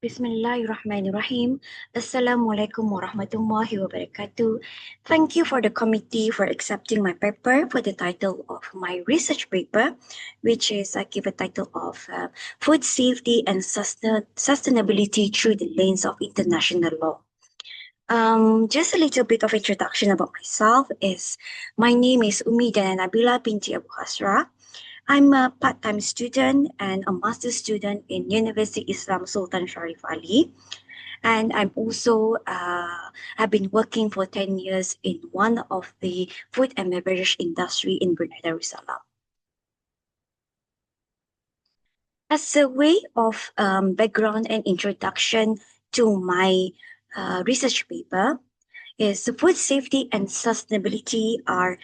Bismillahirrahmanirrahim. Assalamualaikum warahmatullahi wabarakatuh. Thank you for the committee for accepting my paper for the title of my research paper, which is I give a title of Food Safety and Sustainability Through the Lens of International Law. Just a little bit of introduction about myself is my name is Umida Nabila binti Abu Hasra. I'm a part-time student and a master's student in University Islam Sultan Sharif Ali. And I'm also, I've been working for 10 years in one of the food and beverage industry in Brunei Darussalam. As a way of background and introduction to my research paper, is food safety and sustainability are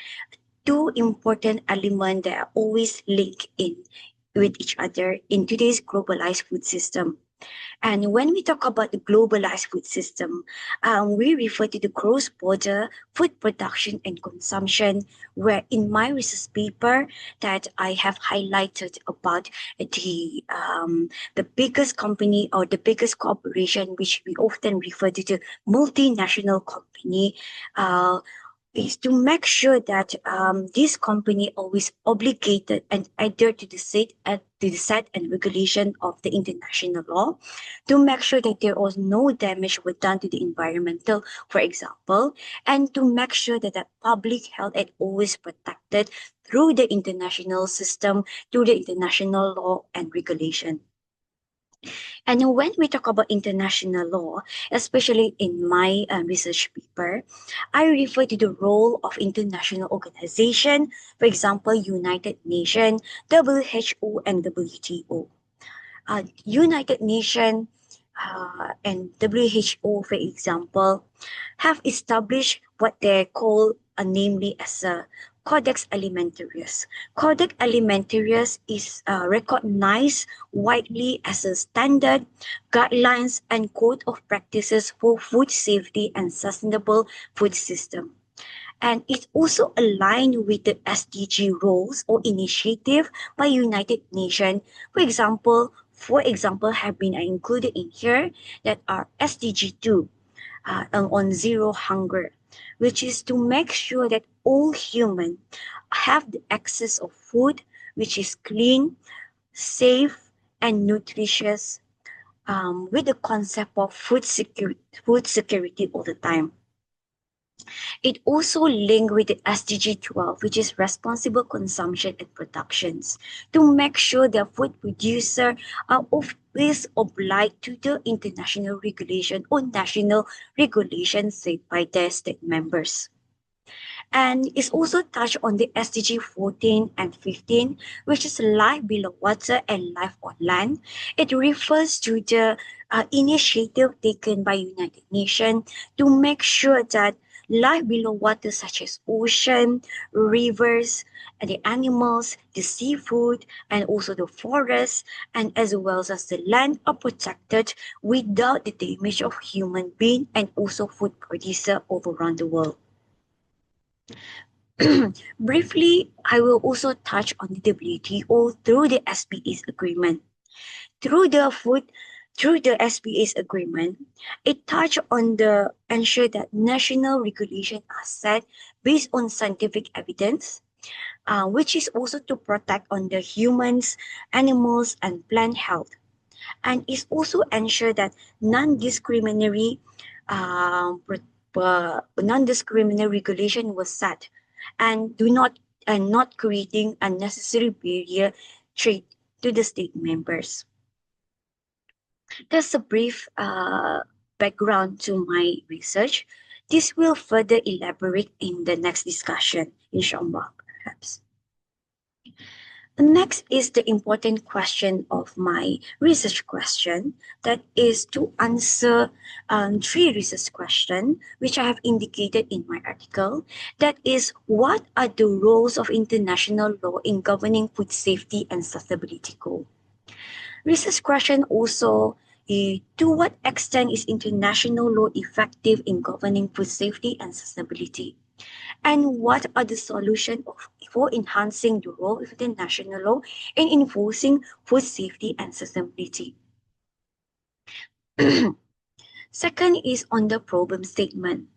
two important elements that are always linked in with each other in today's globalized food system. And when we talk about the globalized food system, we refer to the cross-border food production and consumption, where in my research paper that I have highlighted about the biggest company or the biggest corporation, which we often refer to the multinational company, is to make sure that this company always obligated and adhere to the set and regulation of the international law, to make sure that there was no damage was done to the environmental, for example, and to make sure that the public health is always protected through the international system, through the international law and regulation. And when we talk about international law, especially in my research paper, I refer to the role of international organization, for example, United Nations, WHO, and WTO. United Nations and WHO, for example, have established what they call namely as a Codex Alimentarius. Codex Alimentarius is recognized widely as a standard, guidelines, and code of practices for food safety and sustainable food system. And it's also aligned with the SDG roles or initiative by United Nations. For example, have been included in here that are SDG 2 on zero hunger, which is to make sure that all humans have the access of food which is clean, safe, and nutritious, with the concept of food security all the time. It also linked with the SDG 12, which is responsible consumption and productions, to make sure that food producers are always obliged to the international regulation or national regulations set by their state members. And it's also touched on the SDG 14 and 15, which is life below water and life on land. It refers to the initiative taken by United Nations to make sure that life below water, such as ocean, rivers, and the animals, the seafood, and also the forests, and as well as the land are protected without the damage of human being and also food producer all around the world. Briefly, I will also touch on the WTO through the SPA's agreement. Through the SPA's agreement, it touched on the ensure that national regulations are set based on scientific evidence, which is also to protect on the humans, animals, and plant health. And it's also ensure that non-discriminatory regulation was set and not creating unnecessary barrier trade to the state members. That's a brief background to my research. This will further elaborate in the next discussion, inshallah, perhaps. Next is the important question of my research question, that is to answer three research questions which I have indicated in my article. That is, what are the roles of international law in governing food safety and sustainability goal? Research question also, to what extent is international law effective in governing food safety and sustainability? And what are the solutions for enhancing the role of international law in enforcing food safety and sustainability? Second is on the problem statement.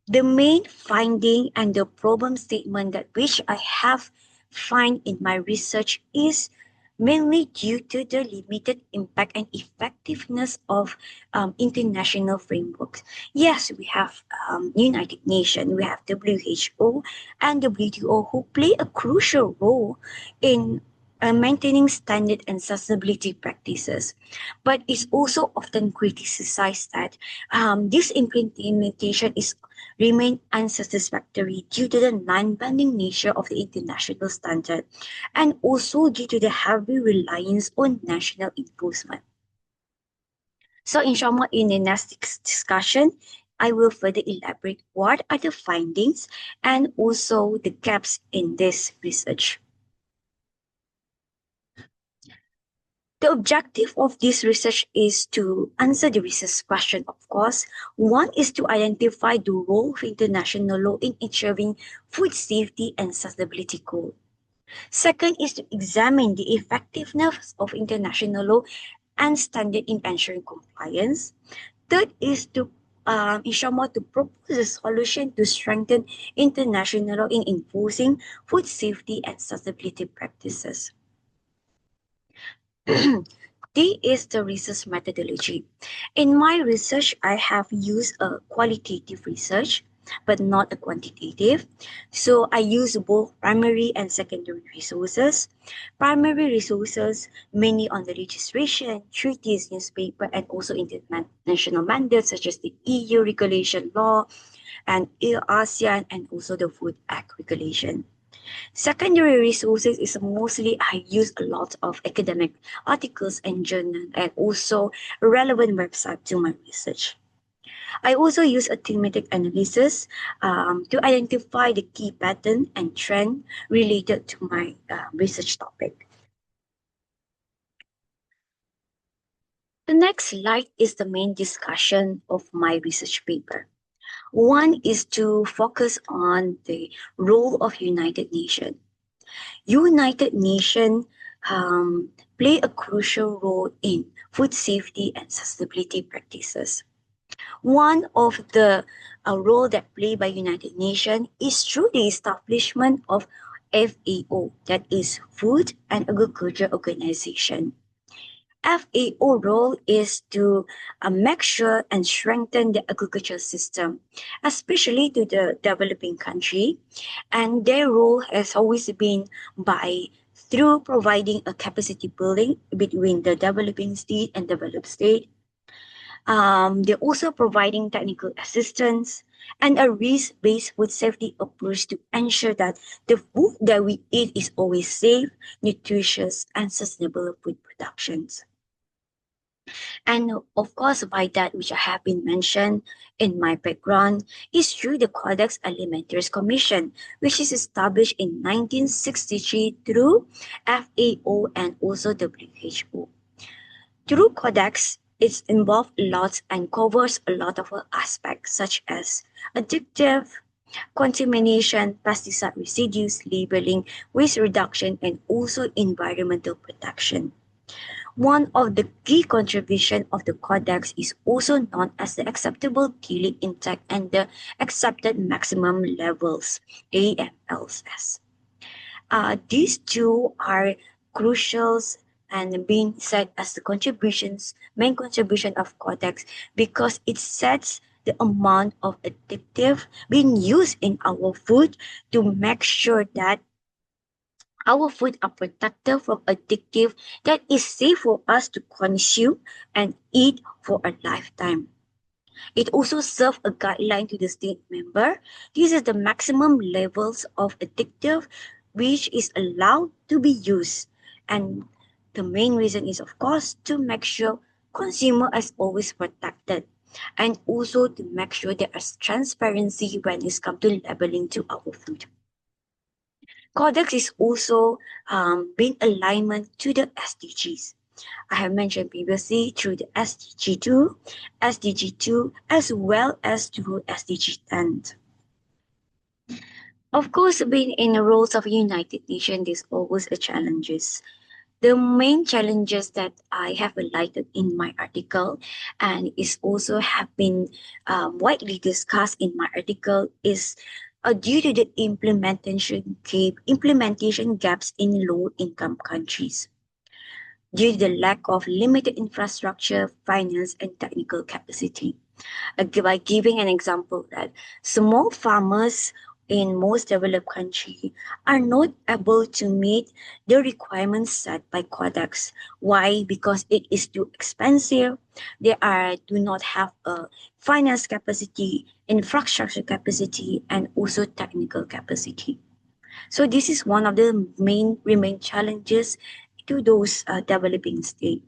The main finding and the problem statement that which I have find in my research is mainly due to the limited impact and effectiveness of international frameworks. Yes, we have United Nations, we have WHO and WTO who play a crucial role in maintaining standard and sustainability practices. But it's also often criticized that this implementation is remain unsatisfactory due to the non-binding nature of the international standard and also due to the heavy reliance on national enforcement. So in short, in the next discussion, I will further elaborate what are the findings and also the gaps in this research. The objective of this research is to answer the research question, of course. One is to identify the role of international law in achieving food safety and sustainability goals. Second is to examine the effectiveness of international law and standard in ensuring compliance. Third is to ensure more to propose a solution to strengthen international law in enforcing food safety and sustainability practices. D is the research methodology. In my research, I have used a qualitative research, but not a quantitative. So I use both primary and secondary resources. Primary resources mainly on the registration, treaties, newspaper, and also international mandates such as the EU regulation law and ASEAN and also the Food Act regulation. Secondary resources is mostly I use a lot of academic articles and journal and also relevant website to my research. I also use a thematic analysis to identify the key pattern and trend related to my research topic. The next slide is the main discussion of my research paper. One is to focus on the role of United Nations. United Nations play a crucial role in food safety and sustainability practices. One of the role that played by United Nations is through the establishment of FAO, that is Food and Agriculture Organization. FAO role is to make sure and strengthen the agriculture system, especially to the developing country. And their role has always been by through providing a capacity building between the developing state and developed state. They're also providing technical assistance and a risk-based food safety approach to ensure that the food that we eat is always safe, nutritious, and sustainable food productions. And of course, by that which I have been mentioned in my background is through the Codex Alimentarius Commission, which is established in 1963 through FAO and also WHO. Through Codex, it's involved lots and covers a lot of aspects such as addictive, contamination, pesticide residues, labeling, waste reduction, and also environmental protection. One of the key contributions of the Codex is also known as the acceptable daily intake and the accepted maximum levels, AMLs. These two are crucial and being said as the main contribution of Codex because it sets the amount of additive being used in our food to make sure that our food are protected from addictive that is safe for us to consume and eat for a lifetime. It also serves a guideline to the state member. This is the maximum levels of addictive which is allowed to be used. And the main reason is, of course, to make sure consumer is always protected and also to make sure there is transparency when it comes to labeling to our food. Codex is also being alignment to the SDGs. I have mentioned previously through the SDG2, as well as through SDG 10. Of course, being in the roles of United Nations, there's always a challenges. The main challenges that I have highlighted in my article and is also have been widely discussed in my article is due to the implementation gaps in low income countries due to the lack of limited infrastructure, finance, and technical capacity. By giving an example that small farmers in most developed countries are not able to meet the requirements set by codex. Why? Because it is too expensive. They do not have a finance capacity, infrastructure capacity, and also technical capacity. So this is one of the main remain challenges to those developing states.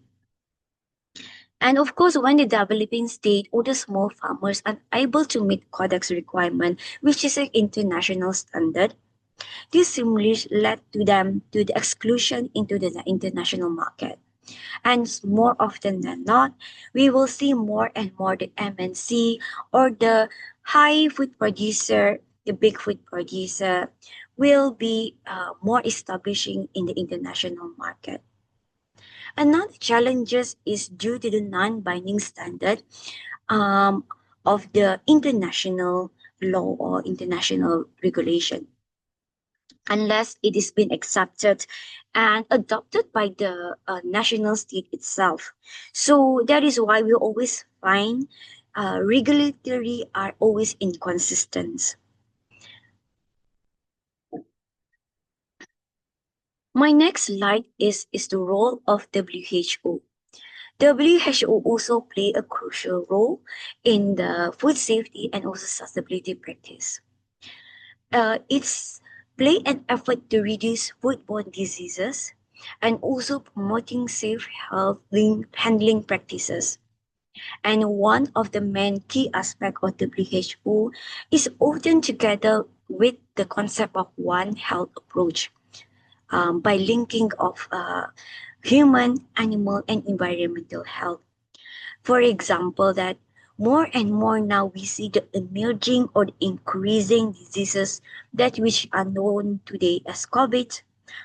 And of course, when the developing state or the small farmers are able to meet Codex requirement, which is an international standard, this similarly led to them to the exclusion into the international market. And more often than not, we will see more and more the MNC or the high food producer, the big food producer, will be more establishing in the international market. Another challenges is due to the non-binding standard um, of the international law or international regulation unless it is been accepted and adopted by the national state itself. So that is why we always find regulatory are always inconsistent. My next slide is the role of WHO. WHO also play a crucial role in the food safety and also sustainability practice. It's play an effort to reduce foodborne diseases and also promoting safe handling practices. And one of the main key aspects of WHO is often together with the concept of one health approach by linking of human, animal, and environmental health. For example, that more and more now we see the emerging or increasing diseases that which are known today as COVID,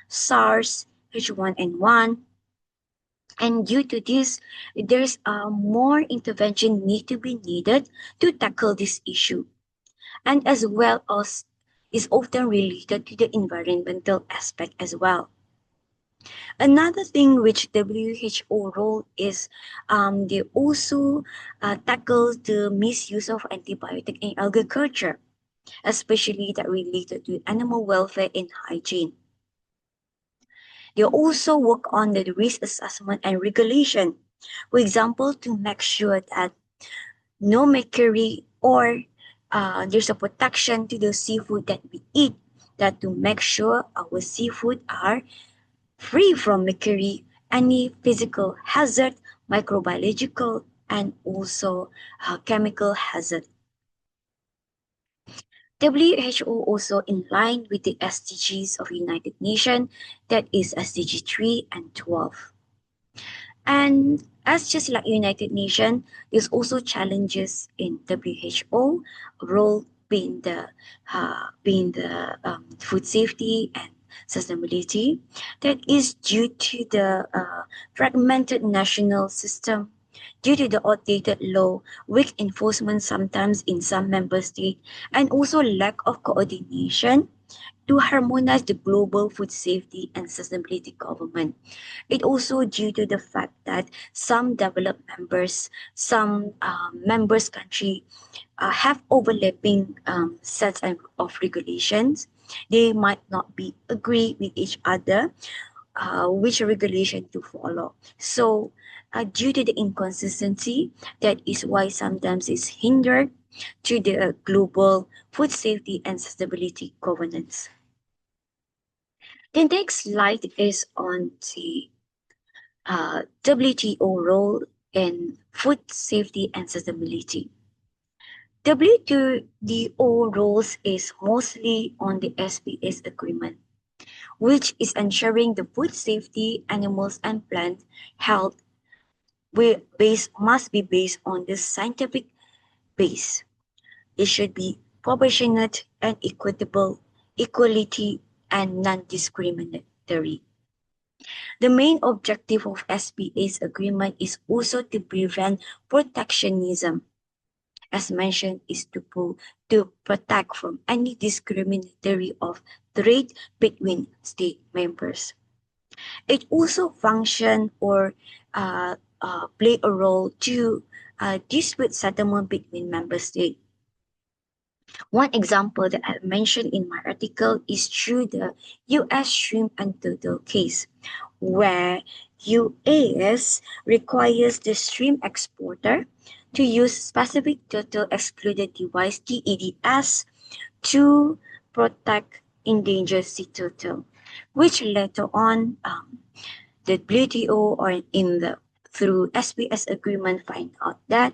SARS, H1N1, and due to this, there's more intervention need to be needed to tackle this issue, and as well as is often related to the environmental aspect as well. Another thing which WHO role is they also tackle the misuse of antibiotic in agriculture, especially that related to animal welfare and hygiene. They also work on the risk assessment and regulation. For example, to make sure that no mercury or there's a protection to the seafood that we eat, that to make sure our seafood are free from mercury, any physical hazard, microbiological, and also chemical hazard. WHO also in line with the SDGs of United Nations, that is SDG 3 and 12. And as just like United Nations, there's also challenges in WHO role being the food safety and sustainability that is due to the fragmented national system, due to the outdated law, weak enforcement sometimes in some member states, and also lack of coordination to harmonize the global food safety and sustainability government. It also due to the fact that some developed members, some members country have overlapping sets of regulations. They might not be agree with each other which regulation to follow. So due to the inconsistency, that is why sometimes it's hindered to the global food safety and sustainability governance. The next slide is on the WTO role in food safety and sustainability. WTO roles is mostly on the SPS agreement, which is ensuring the food safety, animals and plant health must be based on the scientific base. It should be proportionate and equitable, equality, and non-discriminatory. The main objective of SPA's agreement is also to prevent protectionism, as mentioned, is to protect from any discriminatory of trade between state members. It also function or play a role to dispute settlement between member states. One example that I mentioned in my article is through the U.S. shrimp and turtle case, where U.S. requires the shrimp exporter to use specific turtle excluded device TEDS to protect endangered sea turtle, which later on the WTO or in the through SPS agreement find out that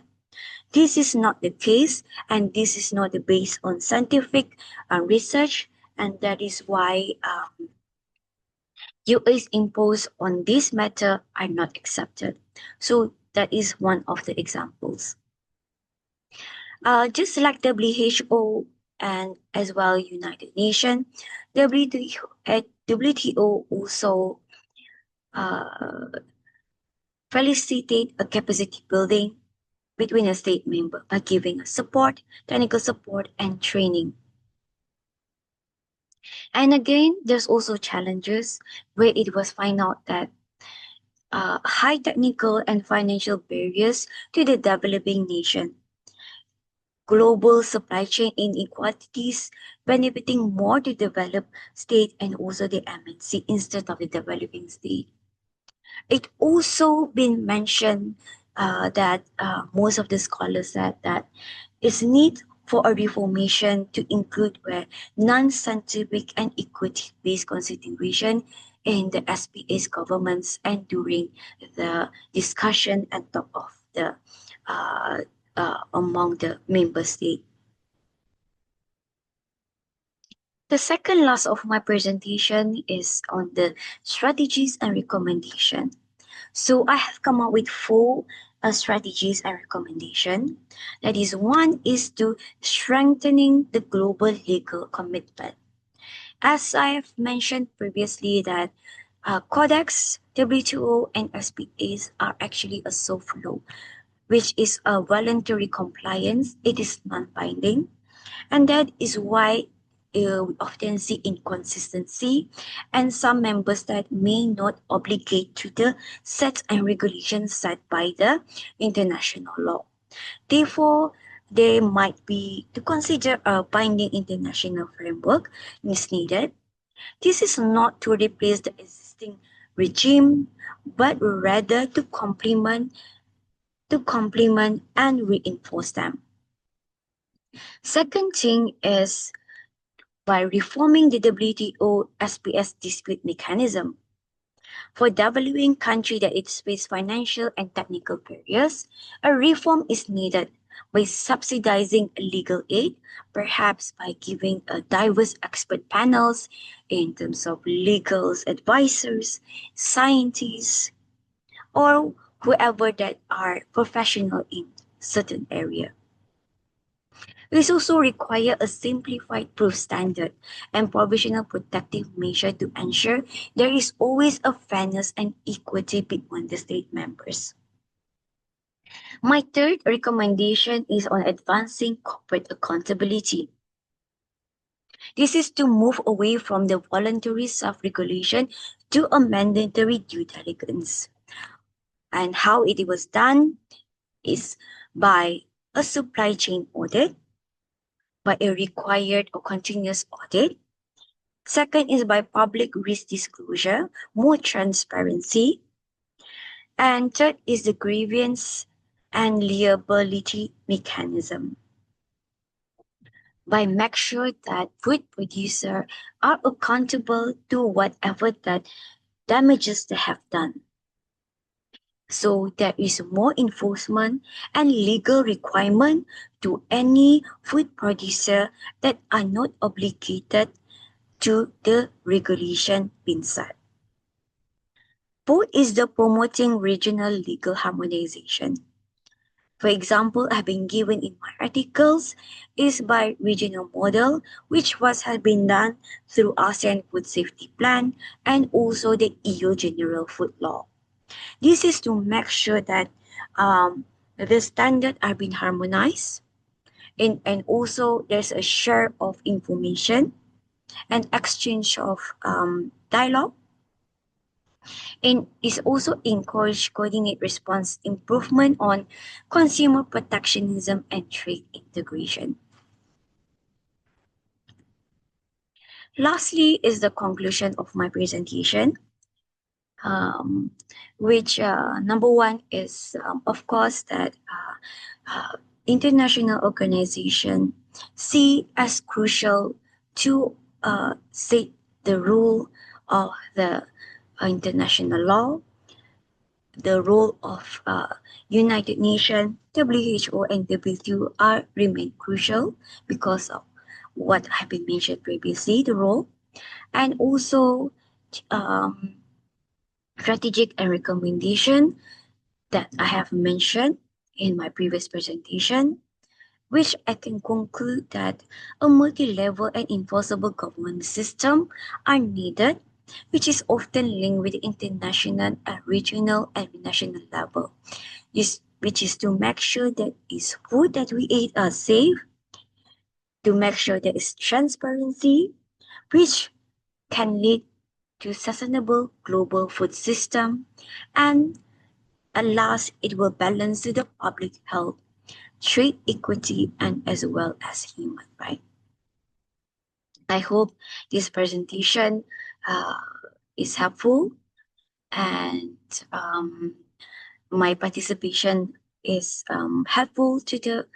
this is not the case and this is not based on scientific research, and that is why US imposed on this matter are not accepted. So that is one of the examples. Just like WHO and as well United Nations, WTO also uh, facilitate a capacity building between a state member by giving support, technical support, and training. And again, there's also challenges where it was found out that high technical and financial barriers to the developing nation, global supply chain inequalities benefiting more the developed state and also the MNC instead of the developing state. It also been mentioned that most of the scholars said that is need for a reformation to include where non-scientific and equity-based consideration in the SPA's governments and during the discussion and talk of the uh, among the member states. The second last of my presentation is on the strategies and recommendation. So I have come up with four strategies and recommendation. That is, one is to strengthening the global legal commitment. As I have mentioned previously, that Codex, WTO, and SPAs are actually a soft law, which is a voluntary compliance. It is non-binding, and that is why we often see inconsistency, and some members that may not obligate to the sets and regulations set by the international law. Therefore, there might be to consider a binding international framework is needed. This is not to replace the existing regime, but rather to complement and reinforce them. Second thing is by reforming the WTO SPS dispute mechanism. For developing country that it face financial and technical barriers, a reform is needed by subsidizing legal aid, perhaps by giving a diverse expert panels in terms of legal advisors, scientists, or whoever that are professional in certain area. This also require a simplified proof standard and provisional protective measure to ensure there is always a fairness and equity between the state members. My third recommendation is on advancing corporate accountability. This is to move away from the voluntary self-regulation to a mandatory due diligence. And how it was done is by a supply chain audit, by a required or continuous audit. Second is by public risk disclosure, more transparency. And third is the grievance and liability mechanism. By make sure that food producers are accountable to whatever that damages they have done. So there is more enforcement and legal requirement to any food producer that are not obligated to the regulation being set. Fourth is the promoting regional legal harmonization. For example, have been given in my articles is by regional model, which has been done through ASEAN Food Safety Plan and also the EU General Food Law. This is to make sure that the standards are being harmonized, and also there's a share of information and exchange of dialogue, and is also encourage coordinate response improvement on consumer protectionism and trade integration. Lastly is the conclusion of my presentation, um, which number one is of course that international organization see as crucial to set the rule of the international law, the role of United Nations, WHO, and WTO are remain crucial because of what have been mentioned previously, the role, and also um, strategic and recommendation that I have mentioned in my previous presentation, which I can conclude that a multi-level and enforceable government system are needed, which is often linked with international and regional and national level. Which is to make sure that is food that we eat are safe, to make sure there is transparency, which can lead to sustainable global food system, and at last it will balance to the public health, trade equity, and as well as human right. I hope this presentation uh, is helpful, and my participation is helpful to the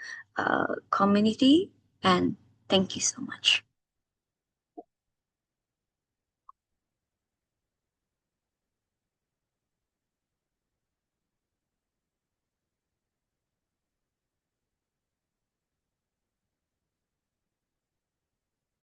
community, and thank you so much.